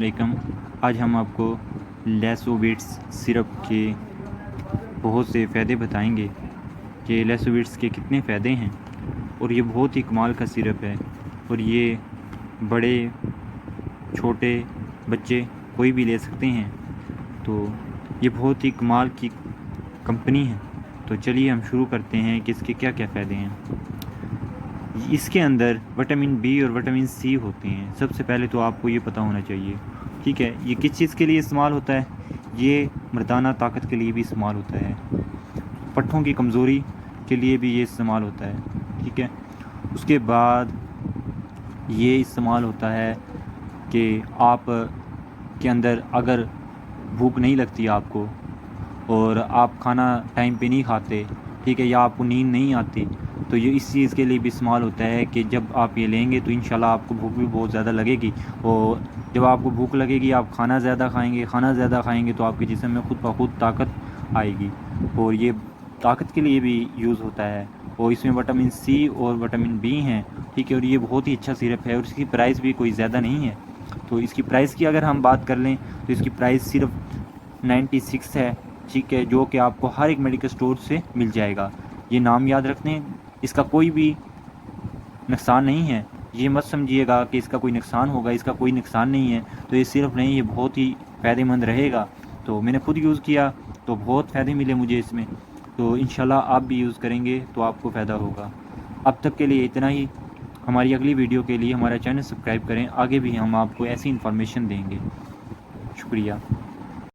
वालेकुम। आज हम आपको लेसोविट्स सिरप के बहुत से फ़ायदे बताएंगे कि लेसोविट्स के कितने फ़ायदे हैं और ये बहुत ही कमाल का सिरप है और ये बड़े छोटे बच्चे कोई भी ले सकते हैं। तो ये बहुत ही कमाल की कंपनी है। तो चलिए हम शुरू करते हैं कि इसके क्या क्या फ़ायदे हैं। इसके अंदर विटामिन बी और विटामिन सी होते हैं। सबसे पहले तो आपको ये पता होना चाहिए, ठीक है। ये किस चीज़ के लिए इस्तेमाल होता है? ये मर्दाना ताकत के लिए भी इस्तेमाल होता है, पट्ठों की कमज़ोरी के लिए भी ये इस्तेमाल होता है, ठीक है। उसके बाद ये इस्तेमाल होता है कि आप के अंदर अगर भूख नहीं लगती आपको और आप खाना टाइम पे नहीं खाते, ठीक है, या आपको नींद नहीं आती, तो ये इस चीज़ के लिए भी इस्तेमाल होता है कि जब आप ये लेंगे तो इंशाल्लाह आपको भूख भी बहुत ज़्यादा लगेगी। और जब आपको भूख लगेगी आप खाना ज़्यादा खाएंगे तो आपके जिस्म में खुद ब खुद ताकत आएगी और ये ताकत के लिए भी यूज़ होता है। और इसमें विटामिन सी और विटामिन बी हैं, ठीक है। और ये बहुत ही अच्छा सिरप है और इसकी प्राइस भी कोई ज़्यादा नहीं है। तो इसकी प्राइस की अगर हम बात कर लें तो इसकी प्राइस सिर्फ 96 है, ठीक है, जो कि आपको हर एक मेडिकल स्टोर से मिल जाएगा। ये नाम याद रखने, इसका कोई भी नुकसान नहीं है। ये मत समझिएगा कि इसका कोई नुकसान होगा, इसका कोई नुकसान नहीं है। तो ये सिर्फ नहीं, ये बहुत ही फ़ायदेमंद रहेगा। तो मैंने खुद यूज़ किया तो बहुत फ़ायदे मिले मुझे इसमें। तो इंशाल्लाह आप भी यूज़ करेंगे तो आपको फ़ायदा होगा। अब तक के लिए इतना ही। हमारी अगली वीडियो के लिए हमारा चैनल सब्सक्राइब करें, आगे भी हम आपको ऐसी इन्फॉर्मेशन देंगे। शुक्रिया।